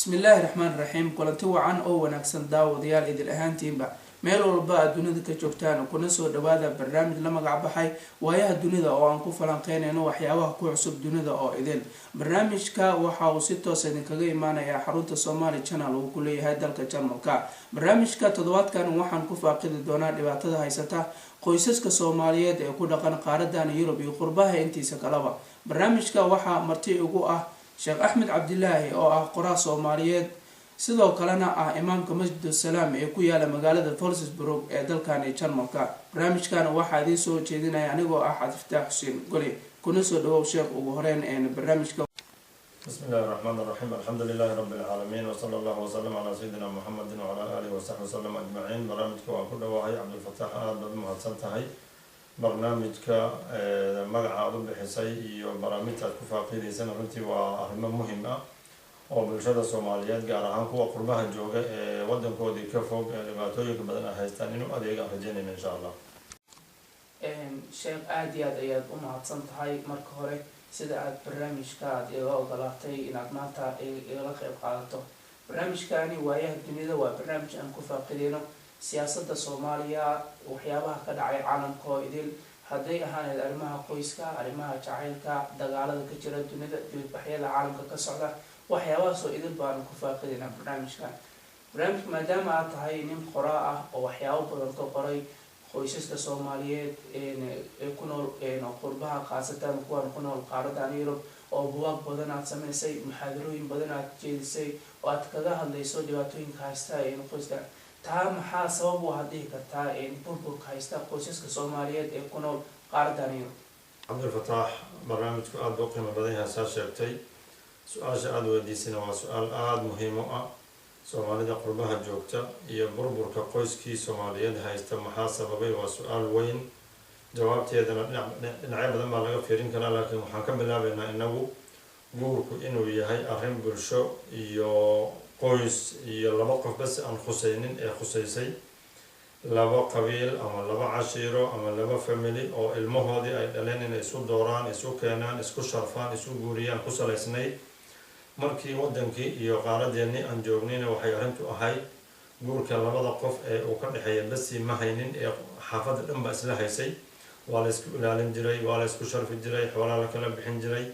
bismillaahi raxmaani raxiim kulanti wacan oo wanaagsan daawadayaal idil ahaantiinba meel walba aad dunida ka joogtaan kuna soo dhawaada barnaamij la magac baxay waayaha dunida oo aan ku falanqeynayno waxyaabaha ku cusub dunida oo idil. barnaamijka waxa uu si toos idinkaga imaanayaa xarunta Somali Channel uu ku leeyahay dalka Jarmalka. barnaamijka toddobaadkan waxaan ku faaqidi doonaa dhibaatada haysata qoysaska Soomaaliyeed ee ku dhaqan qaaradan Yurub iyo qurbaha intiisa kaleba. barnaamijka waxaa marti ugu ah Sheekh Axmed Cabdillaahi oo ah qoraa Soomaaliyeed sidoo kalena ah imaamka Masjid Salaam ee ku yaala magaalada Wolfsburg ee dalkan Jarmalka. barnaamijkan waxaa idin soo jeedinaya anigoo ah Cabdifataax Xuseen Goli. kuna soo dhawow Sheekh ugu horeen ee barnaamijka. بسم الله الرحمن الرحيم الحمد لله رب العالمين وصلى الله وسلم على سيدنا محمد وعلى آله وصحبه وسلم أجمعين. برنامجك وكل واحد عبد الفتاح آد مهتسنتهي برنامجك مقع عضو بحسي وبرامجك كفاقيدي سنة runtii waa arrimo muhiim ah oo bulshada Soomaaliyeed gaar ahaan kuwa qurbaha jooga ee wadankoodii ka fog ee dhibaatooyinka badan ay haystaan inuu adeega rajaynayna insha Allah. Sheekh aad iyo aad ayaad u mahadsan tahay marka hore sida aad barnaamijka aad iga ogolaatay inaad maanta igala qayb qaadato. barnaamijkani waayaha dunida waa barnaamij aan ku faaqideyno siyaasadda Soomaaliya, waxyaabaha ka dhacay caalamka oo idil, hadday ahaaneed arrimaha qoyska, arrimaha jacaylka, dagaalada ka jira dunida, dibadbaxyada caalamka ka socda, waxyaabahaas oo idil baan ku faaqideynaa barnaamijkan. barnaamijka maadaama aad tahay nin qoraa ah oo waxyaabo badan ka qoray qoysaska Soomaaliyeed ee ku nool qurbaha qaasatan kuwan ku nool qaaradan Yurub, oo buugaag badan aad samaysay, muxaadarooyin badan aad jeedisay oo aad kaga hadlayso dhibaatooyinka haysta qoyska. taa maxaa sabab u hadii kartaa burburka haysta qoysaska Soomaaliyeed ee ku nool qaaradan Yurub? Cabdifataax barnaamijku aad u qiimo badan yahay saa sheegtay. su-aasha aad weydiisana waa su-aal aad muhiim u ah. Soomaalida qurbaha joogta iyo burburka qoyskii Soomaaliyeed haysta maxaa sababay waa su-aal weyn. jawaabteedana dhinacyo badan baa laga fiirin karaa, laakiin waxaan ka bilaabaynaa inagu guurku inuu yahay arrin bulsho iyo qoys iyo laba qof bas aan khusaynin ee khusaysay laba qabiil ama laba cashiiro ama laba family oo ilmahoodii ay dhaleen inay isu dooraan, isu keenaan, isku sharfaan, isu guuriyaan ku salaysnayd. markii wadankii iyo qaaradeennii aan joognayna waxay arrintu ahayd guurka labada qof ee uu ka dhexeeya basi ma haynin ee xaafadda dhan ba isla haysay. waa la isku ilaalin jiray, waa la isku sharfi jiray, xoolaa la kala bixin jiray.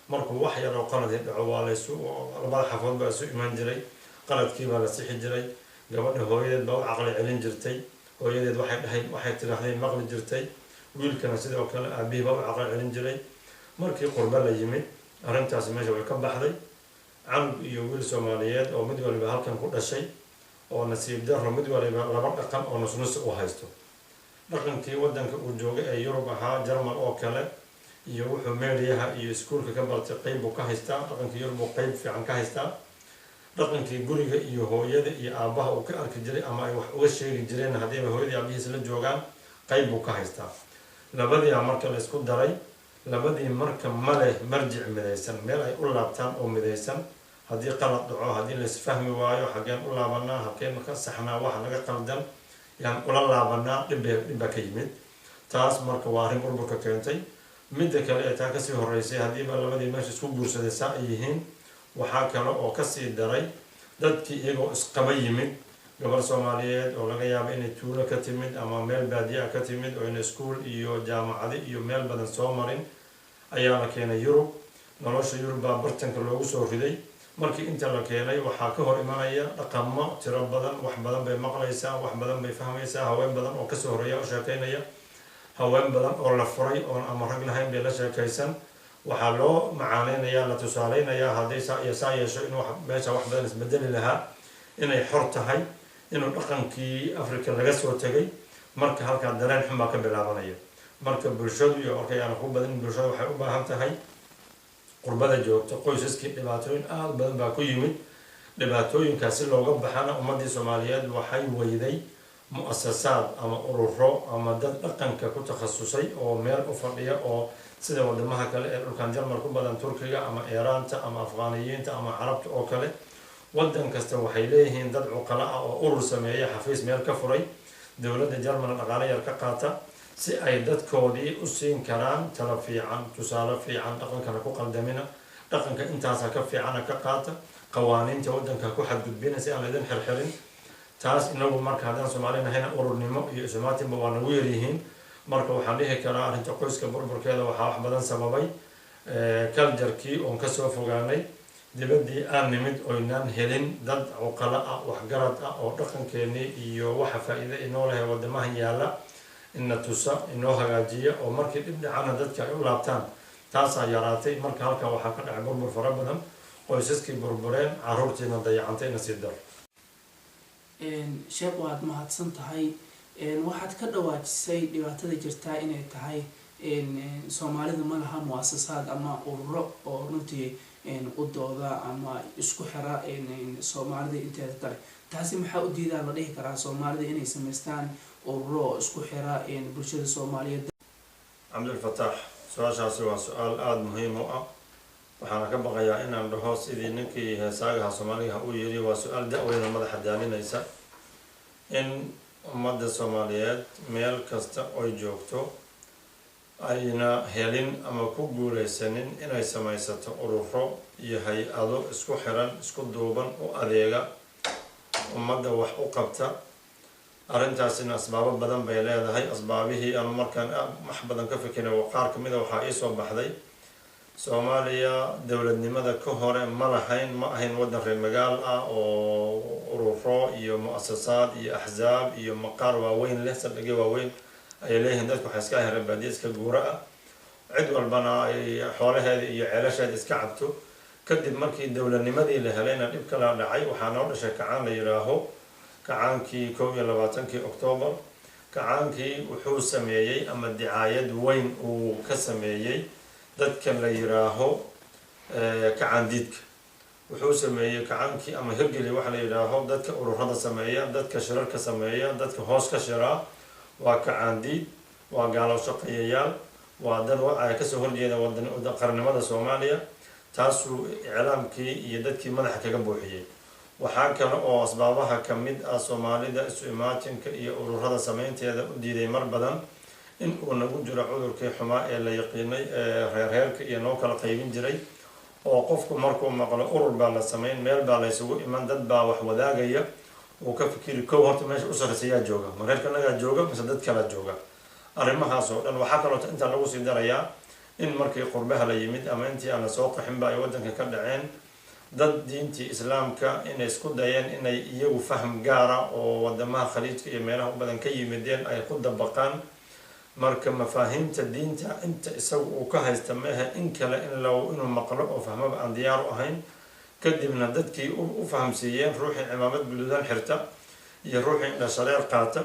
markuu wax yar oo qalad dhaco waa la isu labada xafood baa isu imaan jiray, qaladkii baa la sixi jiray. gabadha hooyadeed baa u caqli celin jirtay, hooyadeed waxay tidhaahday maqli jirtay. wiilkana sidoo kale aabihii baa u caqli celin jiray. markii qurba la yimid arrintaasi meesha way ka baxday. canug iyo wiil Soomaaliyeed oo mid waliba halkan ku dhashay oo nasiib darro mid waliba laba dhaqan oo nusnus u haysto. dhaqankii wadanka uu joogay ee Yurub ahaa Jarmal oo kale iyo wuxuu meelaha iyo iskuulka ka bartay qayb uu ka haystaa. dhaqankii Yurub uu qayb fiican ka haystaa. dhaqankii guriga iyo hooyada iyo aabaha uu ka arki jiray ama ay wax uga sheegi jireen haddii ay hooyadii aabihiis la joogaan qayb uu ka haystaa. labadii marka la isku daray, labadii marka male marjic midaysan, meel ay u laabtaan oo midaysan. haddii qalad dhaco, haddii la isfahmi waayo, xageen u laabanaa, halkeen ka saxnaa waxa laga qaldan yaan ula laabanaa, dhibba ka yimid. taas marka waa arrin burburka keentay. midda kale ee taa kasii horeysay haddiiba labadii meesha isku guursaday saa ay yihiin, waxaa kale oo kasii daray dadkii iyagoo isqaba yimid. gabar Soomaaliyeed oo laga yaabo inay tuulo ka timid ama meel baadiya ka timid oo in iskuul iyo jaamacado iyo meel badan soo marin ayaa la keenay Yurub. nolosha Yurub baa bartanka loogu soo riday. markii inta la keenay waxaa ka hor imanaya dhaqamo tiro badan, wax badan bay maqlaysaa, wax badan bay fahmaysaa. haween badan oo kasoo horeeya oo sheekaynaya, haween badan oo la furay oon ama rag lahayn bay la sheekaysan. waxaa loo macaaneynayaa, la tusaaleynayaa hadday saa iyo saa yeesho inuu meesha wax badan isbedeli lahaa, inay xor tahay, inuu dhaqankii Afrika laga soo tegay. marka halkaa dareen xun baa ka bilaabanaya. marka bulshadu iyo markay aan ku badan bulshada waxay u baahan tahay qurbada joogto qoysaskii dhibaatooyin aad badan baa ku yimid. dhibaatooyinkaasi looga baxana ummadii Soomaaliyeed waxay weyday mu'asasaad ama ururo ama dad dhaqanka ku takhasusay oo meel u fadhiya oo sida wadamaha kale ee dhulkan Jarmal ku badan, Turkiga ama Iiraanta ama Afgaaniyiinta ama Carabta oo kale. wadan kasta waxay leeyihiin dad cuqala ah oo urur sameeya, xafiis meel ka furay. dowladda Jarmal dhaqaale yar ka qaata si ay dadkoodii u siin karaan talo fiican, tusaale fiican, dhaqankana ku qaldamina, dhaqanka intaasa ka fiicana ka qaata qawaaniinta waddanka ku xadgudbina si aan laydin xirxirin taas inagu marka haddaan soomaali nahayna ururnimo iyo isumaatinba waa nagu yaryihiin marka waxaan dhihi karaa arrinta qoyska burburkeeda waxaa wax badan sababay kaljarkii oon kasoo fogaanay dibaddii aan nimid oynaan helin dad cuqalo ah waxgarad ah oo dhaqankeenii iyo waxa faa-iida inoo lehay wadamahan yaalla ina tusa inoo hagaajiya oo markii dhib dhacana dadka ay u laabtaan taasaa yaraatay marka halkaa waxaa ka dhacay burbur fara badan qoysaskii burbureen caruurtiina dayacantay nasiib dar sheekh waad mahadsan tahay waxaad ka dhawaajisay dhibaatada jirtaa inay tahay soomaalidu ma laha muasasaad ama ururo oo runtii u dooda ama isku xira soomaalida inteeda kale taasi maxaa u diidaa la dhihi karaa soomaalida inay samaystaan ururo oo isku xira bulshada soomaaliyeed cabdilfataax su-aashaasi waa su-aal aada muhiim u ah waxaana ka baqayaa inaan dhaho sidii ninkii heesaagaha soomaaligaha uu yiri waa su-aal da-weyna madaxa daaninaysa in ummadda soomaaliyeed meel kasta oy joogto ayna helin ama ku guulaysanin inay samaysato ururo iyo hay-ado isku xiran isku duuban u adeega ummadda wax u qabta arrintaasina asbaabo badan bay leedahay asbaabihii aanu markaan wax badan ka fikiray qaar ka mida waxaa iisoo baxday soomaaliya dowladnimada ka hore ma ahayn waddan reer magaal ah oo ururo iyo mu-asasaad iyo axsaab iyo maqaar waaweyn leh saldhigyo waaweyn ayay leeyihiin dadku waxay iska aheen reebaadiya iska guura ah cid walbana ay xoolaheeda iyo ceelasheeda iska cabto kadib markii dowladnimadii la helayna dhib kala dhacay waxaa noo dhashay kacaan la yidhaaho kacaankii 21 Oktoobar kacaankii wuxuu sameeyey ama dicaayad weyn uu ka sameeyey dadkan la yidhaaho kacaan diidka wuxuu sameeyey kacaankii ama hirgeli waxa la yidhaaho dadka ururada sameeya dadka shirarka sameeya dadka hoos ka shiraa waa kacaan diid waa gaalo shaqeeyayaal waa dad ay kasoo horjeeda qarannimada Soomaaliya taasuu iclaamkii iyo dadkii madaxa kaga buuxiyey waxaa kale oo asbaabaha ka mid ah soomaalida isu imaatinka iyo ururada sameynteeda u diiday mar badan in uu nagu jiro cudurkii xumaa ee la yaqiinay reerheerka iyo noo kala qaybin jiray oo qofku markuu maqlo urur baa la sameyn meel baa la isugu iman dad baa wax wadaagaya uu ka fikiri kow horta meesha u sarreysayaa jooga ma reerka nagaa jooga mise dad kala jooga arrimahaas oo dhan waxaa kaloo intaa lagu sii darayaa in markii qurbaha la yimid ama intii aan la soo qaxinba ay waddanka ka dhaceen dad diintii islaamka inay isku dayeen inay iyagu faham gaara oo wadamaha khaliijka iyo meelaha u badan ka yimideen ay ku dabaqaan marka mafaahiimta diinta inta isagu uu ka haysta maaha in kale inuu maqlo oo fahmaba aan diyaar u ahayn kadibna dadkii u fahamsiiyeen ruuxii cimaamad guduudan xirta iyo ruuxii indhashareer qaata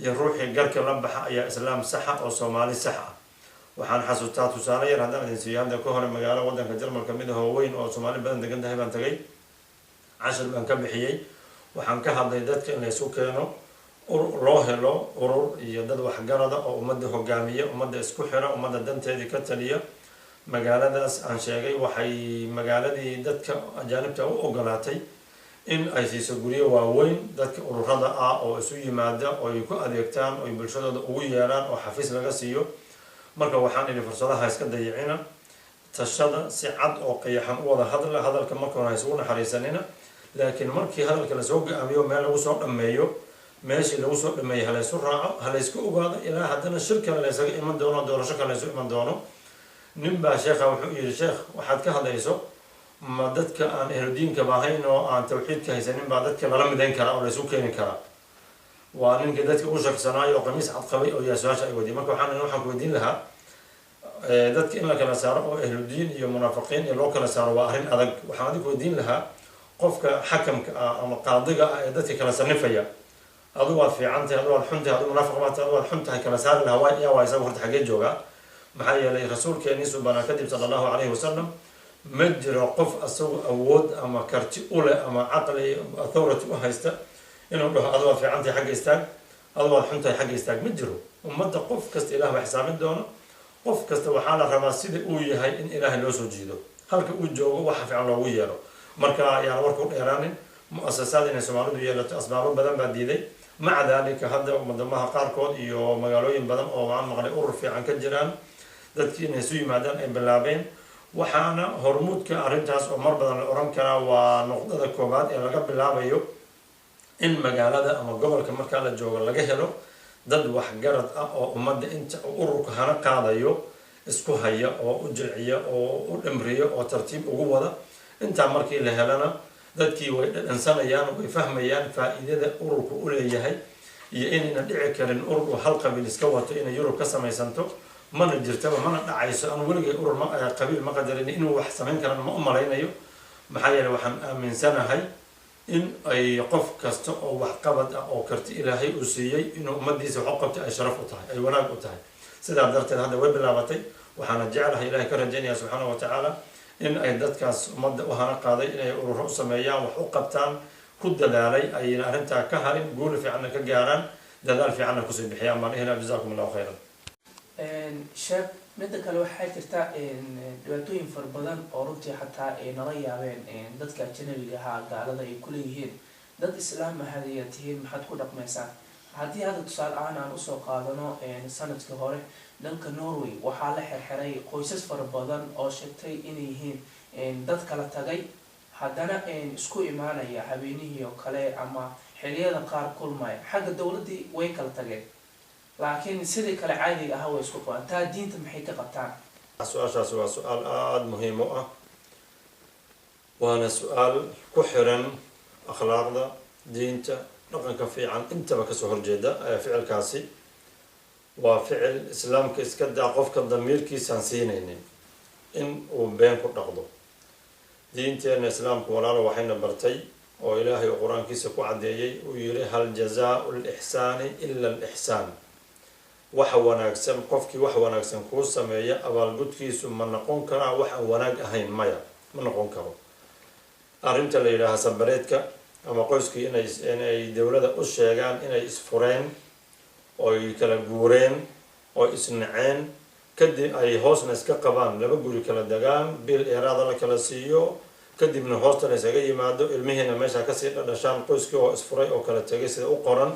iyo ruuxii garka la baxa ayaa islaam saxa oo soomaali sax ah waxaan xasuustaa tusaale yar haddaan idin siiyo hadda ka hore magaalo waddanka jarmalka mid ahoo weyn oo soomaali badan degan tahay baan tagay cashir baan ka bixiyey waxaan ka hadlay dadka in la isu keeno loo helo urur iyo dad waxgarada oo ummadda hogaamiya ummadda isku xira ummadda danteedii ka taliya magaaladaas aan sheegay waxay magaaladii dadka ajaanibta u ogolaatay in ay siiso guryo waaweyn dadka ururada ah oo isu yimaada oo ay ku adeegtaan oo ay bulshadooda ugu yeeraan oo xafiis laga siiyo marka waxaan idhi fursadaha iska dayicina tashada si cad oo qiyaxan u wada hadalka markoona isugu naxariisanina laakiin markii hadalka lasoo go-aamiyo meel lagu soo dhammeeyo meeshii lagu soo dhameeyey halaysu raaco halaysku ogaado ilaa haddana shir kale laysaga iman doono doorasho kale laysu iman doono nin baa sheekha wuxuu yidhi sheekh waxaad ka hadlayso ma dadka aan ehludiinkaba ahayn oo aan tawxiidka haysanin baa dadka lala midayn karaa oo laysu keeni karaa waa ninkii dadka u shaqsanaayo oo qamiis cad qabay oo yaa su-aasha ay weydiin marka waxaan ku weydiin lahaa dadka in la kala saaro oo ahludiin iyo munaafiqiin iyo loo kala saaro waa arrin adag waxaan adig weydiin lahaa qofka xakamka ah ama qaadiga ah ee dadka kala sanifaya adu waad fiicantahay adu waad xuntahay adu munaafiq baad adu waad xuntahay kala saari lahaa yaa waa isaga horta xaggee joogaa maxaa yeelay rasuulkeenii subana kadib sala allahu calayhi wasalam ma jiro qof asagu awood ama karti u leh ama caqli authority u haysta inuu dhaho adu waad fiicantahay xagga istaag adu waad xuntahay xagga istaag ma jiro ummadda qof kasta ilaah baa xisaabin doono qof kasta waxaa la rabaa sida uu yahay in ilaahay loo soo jiido halka uu joogo waxa fiican loogu yeero marka ayaan warka u dheeraanin mu-asasaad inay soomaalidu yeelato asbaabo badan baa diiday maca daalika hadda wadamaha qaarkood iyo magaalooyin badan oo aan maqlay urur fiican ka jiraan dadkii inay isu yimaadaan ay bilaabeen waxaana hormuudka arrintaas oo mar badan la oran karaa waa noqdada koobaad ee laga bilaabayo in magaalada ama gobolka markaa la joogo laga helo dad waxgarad ah oo ummadda inta ururka hana qaadayo isku haya oo u jilciya oo u dhimriyo oo tartiib ugu wada intaa markii la helana dadkii way dhadhansanayaan way fahmayaan faa'iidada ururku u leeyahay iyo inayna dhici karin urur hal qabiil iska wato inay yurub ka samaysanto mana jirtaba mana dhacayso aan weligay urur qabiil ma qadarin inuu wax samayn karaan ma u malaynayo maxaa yeelay waxaan aaminsanahay in ay qof kasta oo waxqabad ah oo karti ilaahay uu siiyey inuu ummadiisa wax u qabtay ay sharaf u tahay ay wanaag u tahay sidaa darteed hadda way bilaabatay waxaana jecelahay ilaahay ka rajaynaya subxaanahu watacaala in ay dadkaas ummadda u hana qaaday inay ururo u sameeyaan wax u qabtaan ku dadaalay ayna arrintaa ka harin guuli fiicanna ka gaaraan dadaal fiicanna kusii bixiyaan baan ihla jazaakum allahu khayran sheekh midda kale waxaa jirta dhibaatooyin fara badan oo runtii xataa ay nala yaabeen dadka ajanabiga ahaa gaalada ay kuleeyihiin dad islaam ahadaya tihiin maxaad ku dhaqmaysaan haddii hadda tusaale ahaan aan usoo qaadano sanadkii hore dhanka Norway waxaa la xirxiray qoysas fara badan oo sheegtay inay yihiin dad kala tagay haddana isku imaanaya habeenihii oo kale ama xilliyada qaar kulmaya xagga dowladii way kala tageen laakiin sidii kale caadiga ah way isku qabaan taa diinta maxay ka qabtaan su-aashaasi waa su-aal aada muhiim u ah waana su-aal ku xiran akhlaaqda diinta dhaqanka fiican intaba kasoo horjeeda ficilkaasi waa ficil islaamka iska daa qofka damiirkiisaan siinaynin in uu been ku dhaqdo diinteena islaamku walaalo waxayna bartay oo ilaahay oo qur-aankiisa ku caddeeyey uu yiri hal jazaau lixsaani ila alixsaan waxa wanaagsan qofkii wax wanaagsan kuu sameeya abaalgudkiisu ma noqon karaa wax aan wanaag ahayn maya ma noqon karo arrinta la yidhaaha sabareedka ama qoyskii inay dowladda u sheegaan inay isfureen oy kala guureen oo isnaceen kadib ay hoosna iska qabaan laba guri kala degaan bil dheeraada la kala siiyo kadibna hoosta la isaga yimaado ilmihiina meesha kasii dhadhashaan qoyskii oo isfuray oo kala tegay sida u qoran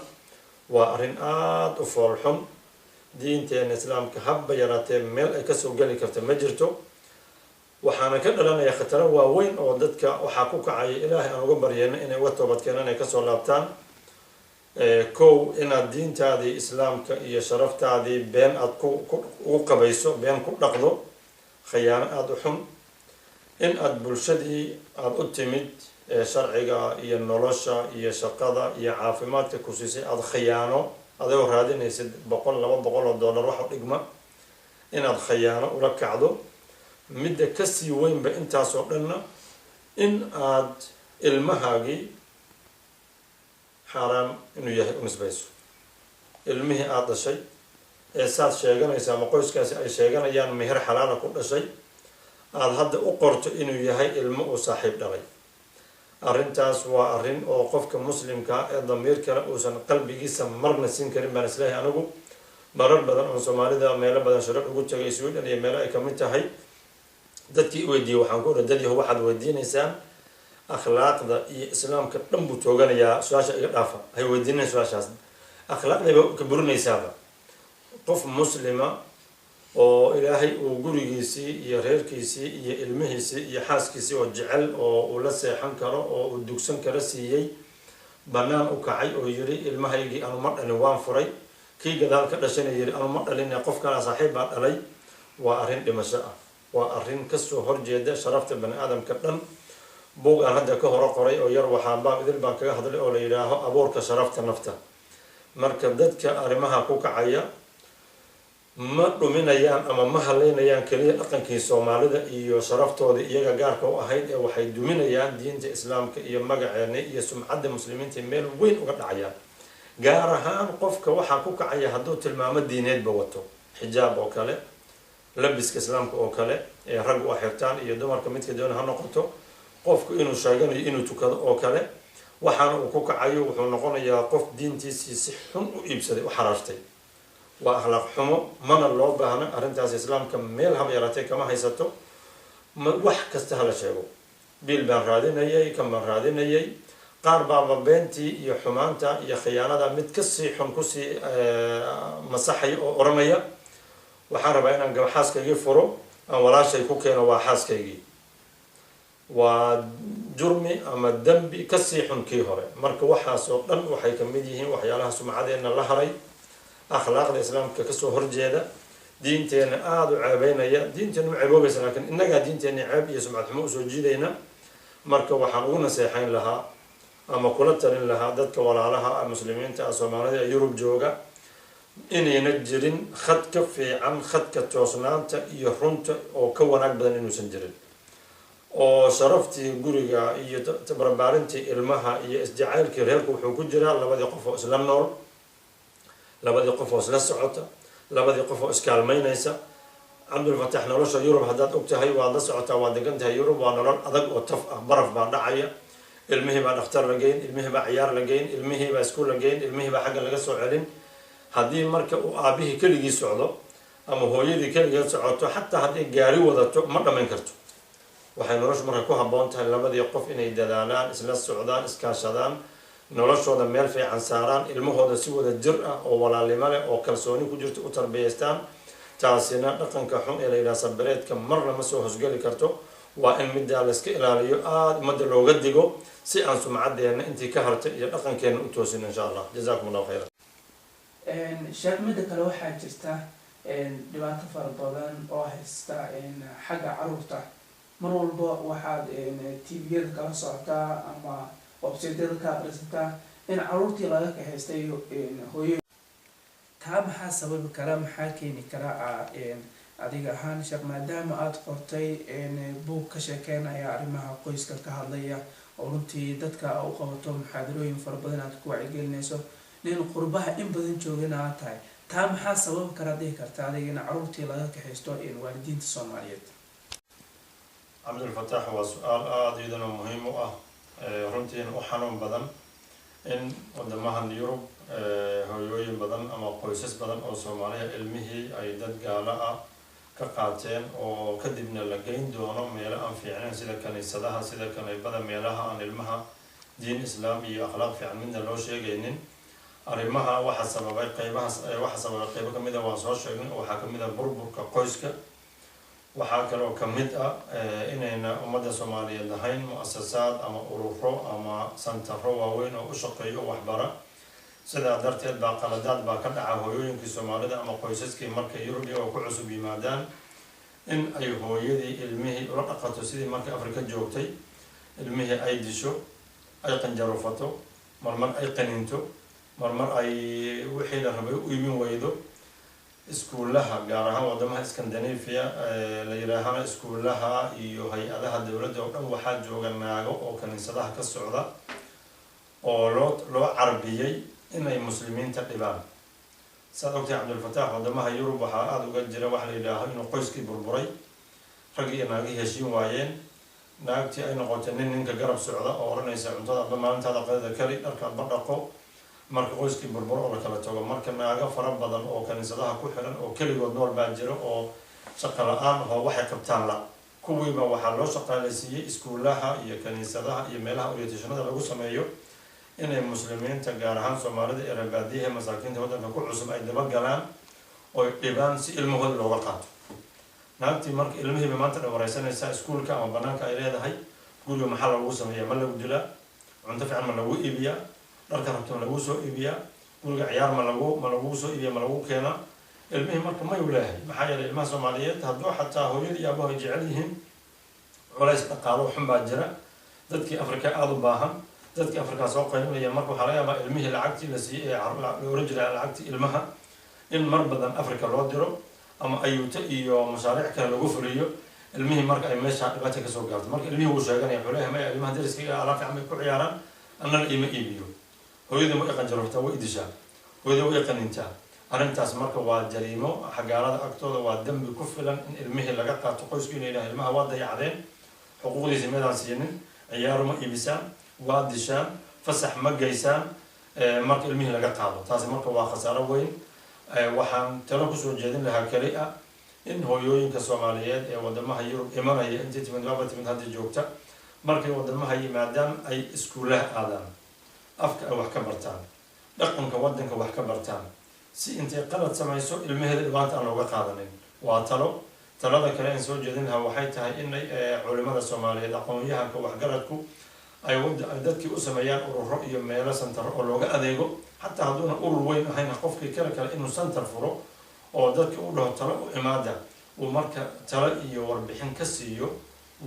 waa arrin aada u foolxun diinteena islaamka habba yaraatee meel ay kasoo geli karta ma jirto waxaana ka dhalanaya khataro waaweyn oo dadka waxaa ku kacaya ilaahay aan uga baryeyno inay uga toobadkeenaan ay kasoo laabtaan kow inaad diintaadii islaamka iyo sharaftaadii been aad ugu qabayso been ku dhaqdo khayaano aada u xun in aada bulshadii aada u timid sharciga iyo nolosha iyo shaqada iyo caafimaadka ku siisay aada khayaano adagoo raadinaysid $100-200 wax u dhigma inaad khayaano ula kacdo midda kasii weynba intaasoo dhanna in aad ilmahaagii xaaraam inuu yahay u nisbayso ilmihii aada dhashay ee saad sheeganaysa ama qoyskaasi ay sheeganayaan meher xalaala ku dhashay aada hadda u qorto inuu yahay ilmo uu saaxiib dhalay arrintaas waa arrin oo qofka muslimka ee damiir kale uusan qalbigiisa marna siin karin baan islaahay anigu marar badan oo soomaalida meelo badan shirar ugu tagay Sweden iyo meelo ay ka mid tahay dadkii weydiiyey waxaan ku oran dadii waxaad weydiinaysaan akhlaaqda iyo islaamka dhan buu tooganayaa su-aasha iga dhaafa hay weydiinayn su-aashaas akhlaaqdayba ka burinaysaaba qof muslima oo ilaahay uu gurigiisii iyo reerkiisii iyo ilmihiisii iyo xaaskiisii oo jecel oo uu la seexan karo oo uu dugsan kara siiyey bannaan u kacay oo yiri ilmahaygii anu ma dhalin waan furay kii gadaal ka dhashana yiri anu ma dhalin qof kale saaxiib baa dhalay waa arrin dhimasho ah waa arrin kasoo horjeeda sharafta bani aadamka dhan buug aan hadda ka hore qoray oo yar waxaan baan idil baan kaga hadlay oo la yidhaaho abuurka sharafta nafta marka dadka arrimaha ku kacaya ma dhuminayaan ama ma haleynayaan keliya dhaqankii soomaalida iyo sharaftoodii iyaga gaarka u ahayd ee waxay duminayaan diinta islaamka iyo magaceena iyo sumcadda muslimiinta meel weyn uga dhacayaan gaar ahaan qofka waxaa ku kacaya hadduu tilmaamo diineedba wato xijaab oo kale labiska islaamka oo kale ee rag u xirtaan iyo dumarka midka doona ha noqoto qofku inuu sheeganayo inuu tukado oo kale waxaana uu ku kacayo wuxuu noqonayaa qof diintiisii si xun u iibsaday u xaraartay waa akhlaaq xumo mana loo baahna arrintaas islaamka meel haba yaraatee kama haysato wax kasta hala sheego biil baan raadinayay kan baan raadinayay qaar baaba beentii iyo xumaanta iyo khiyaanada mid kasii xun kusii masaxaya oo oranaya waxaan rabaa inaan gabaxaaskaygii furo aan walaashay ku keeno waa xaaskaygii waa jurmi ama dembi kasii xun kii hore marka waxaas oo dhan waxay ka mid yihiin waxyaalaha sumcadeenna la haray akhlaaqda islaamka kasoo horjeeda diinteenna aada u ceebeynaya diinteenna ma ceeboobaysa laakiin innagaa diinteenna ceeb iyo sumcad xumo usoo jiidayna marka waxaan ugu naseexayn lahaa ama kula talin lahaa dadka walaalaha muslimiinta ah soomaalida ee yurub jooga inayna jirin khad ka fiican khadka toosnaanta iyo runta oo ka wanaag badan inuusan jirin oo sharaftii guriga iyo barbaarintii ilmaha iyo isjacaylkii reerku wuxuu ku jiraa labadii qof oo isla nool labadii qof oo isla socota labadii qof oo iskaalmaynaysa cabdulfatax nolosha yurub haddaad og tahay waad la socotaa waad degan tahay yurub waa nolol adag oo taf ah baraf baa dhacaya ilmihii baa dhakhtar la geyn ilmihii baa ciyaar la geyn ilmihii baa iskuul la geyn ilmihii baa xagga laga soo celin haddii marka uu aabihii keligii socdo ama hooyadii keligeed socoto xataa hadday gaari wadato ma dhammayn karto waxay noloshu marka ku habboon tahay labadii qof inay dadaalaan isla socdaan iskaashadaan noloshooda meel fiican saaraan ilmahooda si wada jir ah oo walaalnimo leh oo kalsooni ku jirto u tarbiyaystaan taasina dhaqanka xun ee la yidhaha sabareedka marna ma soo hosgeli karto waa in middaa layska ilaaliyo aada ummadda looga digo si aan sumcadeenna intii ka hartay iyo dhaqankeenna u toosin insha allah jazakum allahu khayran sheekh midda kale waxaa jirta dhibaato fara badan oo haysta xagga caruurta mar walba waxaad tviyada kala socotaa ama websaydyada ka aqrisataa in caruurtii laga kahaystay hooyo taa maxaa sababi kara maxaa keeni kara adiga ahaan sheekh maadaama aada qortay buug ka sheekeynaya arrimaha qoyska ka hadlaya oo runtii dadka u qabato muxaadarooyin fara badan aad ku wacyigelinayso nin qurbaha in badan joogana aad tahay taa maxaa sababi kara dhihi karta adiga in caruurtii laga kaxaysto waalidiinta soomaaliyeed cabdulfatax waa su-aal aada iyadana muhiim u ah runtiina u xanuun badan in wadamahan yurub hooyooyin badan ama qoysas badan oo soomaaliya ilmihii ay dad gaalo ah ka qaateen oo kadibna la geyn doono meelo aan fiicnayn sida kaniisadaha sida kanaybada meelaha aan ilmaha diin islaam iyo akhlaaq fiican midna loo sheegaynin arrimaha waxaa sababay qeybo kamid ah waan soo sheegnay oo waxaa kamid ah burburka qoyska waxaa kaloo kamid ah inayna ummadda soomaaliyeed lahayn mu-asasaad ama ururo ama santaro waaweyn oo u shaqeeyo waxbara sidaa darteed baa qaladaad baa ka dhaca hooyooyinkii soomaalida ama qoysaskii markay yurub iyagoo ku cusub yimaadaan in ay hooyadii ilmihii ula dhaqato sidii markay afrika joogtay ilmihii ay disho ay qanjarufato marmar ay qaninto marmar ay wixii la rabay u iibin weydo iskuulaha gaar ahaan wadamaha scandinavia la yidhaahana iskuulaha iyo hay-adaha dowladda oo dhan waxaa jooga naago oo kaniisadaha ka socda oo loo carbiyey inay muslimiinta dhibaan saad ogtahay cabdulfatax wadamaha yurub waxaa aada uga jira waxa la yidhaaho inuu qoyskii burburay raggii iyo naagihii heshiin waayeen naagtii ay noqotay ninka garab socda oo odhanaysa cuntada adba maalintaada qadada kali dharka adba dhaqo marka qoyskii burbur oo la kala tago marka naago fara badan oo kaniisadaha ku xiran oo keligood nool baa jira oo shaqo la-aan oo waxay qabtaan la kuwiiba waxaa loo shaqaalaysiiyey iskuulaha iyo kaniisadaha iyo meelaha orientationada lagu sameeyo inay muslimiinta gaar ahaan soomaalida ee reebaadiyaha masaakiinta waddanka ku cusub ay dabagalaan oy dhibaan si ilmahooda looga qaato naagtii marka ilmihiiba maanta dhawareysanaysaa iskuulka ama banaanka ay leedahay guriga maxaa lagu sameeya ma lagu dilaa cunto fiican ma lagu iibiyaa dharka rabto ma lagu soo iibiyaa guriga ciyaar ma lagu soo iibiya ma lagu keenaa ilmihii marka mayu leehay maxaa yeelay ilmaha soomaaliyeed hadduu xataa hooyadii iyo aabahu ay jecel yihiin culays dhaqaalo xun baa jira dadkii afrika aada u baahan dadkii afrikaa soo qaylinaya marka waxaa laga yaabaa ilmihii lacagtii la siiyey ee la oran jiray lacagtii ilmaha in mar badan africa loo diro ama ayuuto iyo mashaariic kale lagu fuliyo ilmihii marka ay meesha dhibaata kasoo gaarto marka ilmihii wuu sheeganaya wuxuu leeyahay maya ilmaha dariskayga alaab fiican bay ku ciyaaraan annana ima iibiyo hooyadii way qanjaroftaa way idishaa hooyadii way qanintaa arrintaas marka waa jariimo xagaalada agtooda waa dembi ku filan in ilmihii laga qaato qoysku inay yidhaha ilmaha waa dayacdeen xuquuqdiisa meedaan siinin ciyaaru ma iibisaan waa dishaan fasax ma geysaan marka ilmihii laga qaado taasi marka waa khasaaro weyn waxaan talo kusoo jeedin lahaa keli ah in hooyooyinka soomaaliyeed ee wadamaha yurub imanaya intii timid waaba timid hadda joogta markay wadamaha yimaadaan ay iskuulaha aadaan afka ay wax ka bartaan dhaqanka waddanka wax ka bartaan si intay qalad samayso ilmaheeda dhibaanta aan looga qaadanin waa talo talada kale aan soo jeedin lahaa waxay tahay inay culimada Soomaaliyeed aqoon-yahanka waxgaradku ay dadkii u sameeyaan ururo iyo meelo santar oo looga adeego xataa haduuna urur weyn ahayn qofkii kale inuu santar furo oo dadka u dhaho talo u imaada uu marka talo iyo warbixin ka siiyo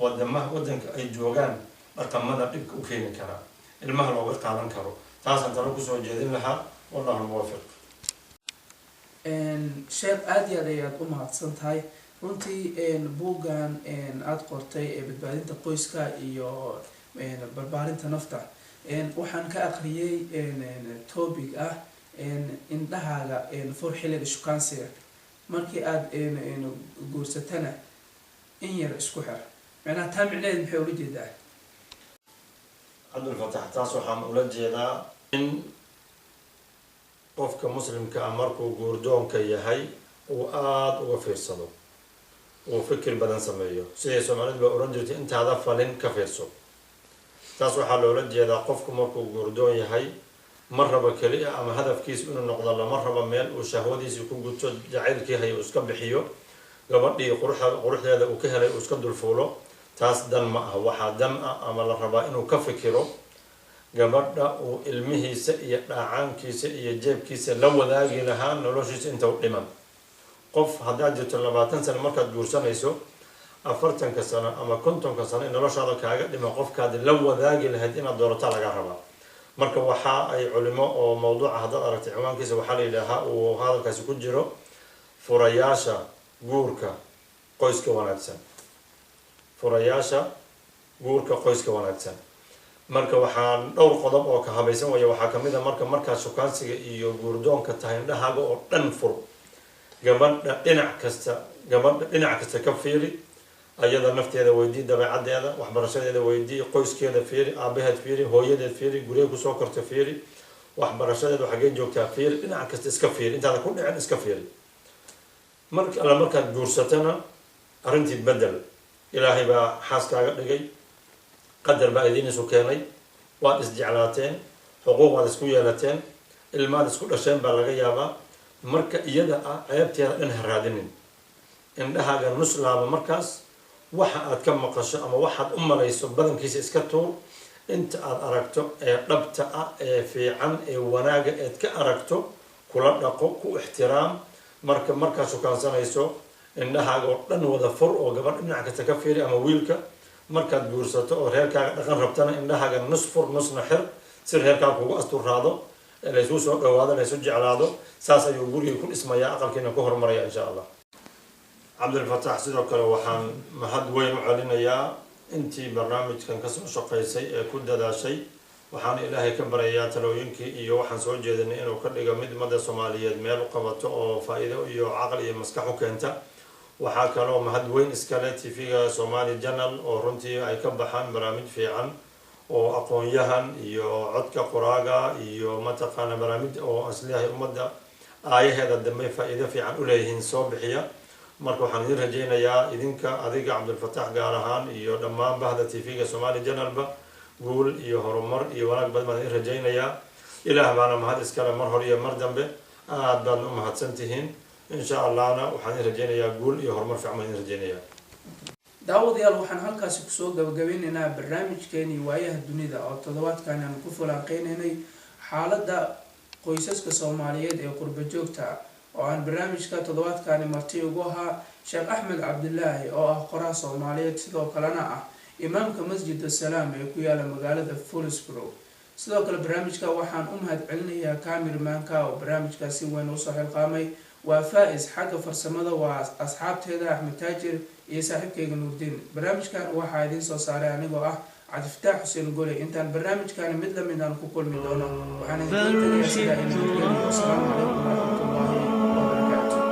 wadanka ay joogaan dhaqamada dhibka u keeni kara ilmaha looga qaadan karo taasaan talo kusoo jeedin lahaa wallahu muwaffiq. sheekh aad iyo aad ayaad u mahadsan tahay runtii buuggan aad qortay ee badbaadinta qoyska iyo barbaarinta nafta waxaan ka aqriyay topic ah indhahaaga fur xilliga shukaansiga markii aad guursatana in yar isku xir macnaha taa micnaheed maxay ula jeedaa? Cabdulfataax taas waxaan ula jeedaa in qofka muslimka ah markuu guurdoonka yahay uu aada uga fiirsado uu fikir badan sameeyo siday Soomaalidu ba oran jirtay intaada falin ka fiirso. taas waxaa loola jeedaa qofku markuu guurdoon yahay ma raba kaliya ama hadafkiisu inuu noqdo lama raba meel uu shahwadiisa ku guto jacaylkii hayo iska bixiyo gabadhii quruxdeeda uu ka helay uu iska dulfuulo taas dan ma ah. waxaa dan ah ama la rabaa inuu ka fikiro gabadha uu ilmihiisa iyo dhaacaankiisa iyo jeebkiisa la wadaagi lahaa noloshiisa inta u dhiman. qof haddaad jirto 20 sano markaad guursanayso 40 sano ama 50 sano in noloshaada kaaga dhima qofkaad la wadaagi lahayd inaad doorato laga rabaa. marka waxa ay culimo oo mawduuca hadda aragtay ciwaankiisa waxa la yiraahdaa uu hadalkaasi ku jiro furayaasha guurka qoyska wanaagsan. furayaasha guurka qoyska wanaagsan marka waxaan dhowr qodob oo ka habaysan way waxa kamid ah marka shukaansiga iyo guurdoonka tahay indhahaaga oo dhan fur gabadha dhinac kasta ka fiiri ayada nafteeda weydii dabeecadeeda waxbarashadeeda weydii qoyskeeda fiiri aabaheed fiiri hooyadeed fiiri guriga kusoo korta fiiri waxbarashadeeda xagee joogtaa fiiri dhinac kasta iska fiiri intaada ku dhicin iska fiiri markaad guursatana arrintii bedel ilaahay baa xaaskaaga dhigay qadar baa idiin isu keenay waad isjeclaateen xuquuq waad isku yeelateen ilmaad isku dhasheen baa laga yaabaa marka iyada ah ceebteeda dhan ha raadinin indhahaaga nuslaaba markaas waxa aad ka maqasho ama waxaad u malayso badankiisa iska tuur inta aad aragto ee dhabta ah ee fiican ee wanaaga eed ka aragto kula dhaqo ku ixtiraam markaa shukaansanayso indhahaaga oo dhan wada fur oo gabadh dhinac kasta ka fiiri ama wiilka markaad guursato oo reerkaaga dhaqan rabtana indhahaaga nus fur nusna xir si reerkaaga kugu asturaado laysu soo dhawaado laysu jeclaado saas ayuu guriga ku dhismayaa aqalkiina ku horumaraya insha Allah. Cabdulfataax sidoo kale waxaan mahad weyn u celinayaa intii barnaamijkan ka soo shaqaysay ee ku dadaashay waxaan ilaahay ka baryayaa talooyinkii iyo waxaan soo jeedinay inuu ka dhigo mid ummadda Soomaaliyeed meel u qabato oo faa'iido iyo caqli iyo maskax u keenta. waxaa kaloo mahad weyn iskale TV-ga Somali Channel oo runtii ay ka baxaan barnaamij fiican oo aqoon-yahan iyo codka qoraaga iyo mataqaana barnaamij oo asliyahay ummadda aayaheeda dambe faa'iido fiican u leeyihiin soo bixiya. marka waxaan idin rajaynayaa idinka adiga Cabdulfataax gaar ahaan iyo dhammaan bahda TV-ga Somali Channel ba guul iyo horumar iyo wanaag badan baan idin rajaynayaa. ilaah baana mahad iskale mar hore iyo mar dambe aad baad u mahadsantihiin إن شاء الله أنا وحنا رجينا يقول يهرمر في عمل رجينا. داود يلا وحنا هالكاس كسوق جبيننا برنامج كاني وياه الدنيا أو تضوات كان نكفل عقين هني حالة دا قيسس كصوماليات أو قرب جوكتا وعن برنامج كتضوات كان مرتي وجوها شيخ أحمد عبد الله أو قراء صوماليات سلو كلنا إمام كمسجد السلام يكوي على مقالة فولسبرو سلو كل برنامج كوحنا هاد علني كامير مانكا وبرنامج كسوين وصح القامي وفائز حق فرسمده واصحاب تهدا احمد تاجر iyo saaxiibkayga Nuurdin barnaamijkan waxa idin soo saaray anigoo ah Cabdifataax Xuseen Gole intaan barnaamijkan mid la mid aan ku kulmi doono waxaan idin tagayaa sida in assalamu alaykum wa rahmatullahi wa barakatuh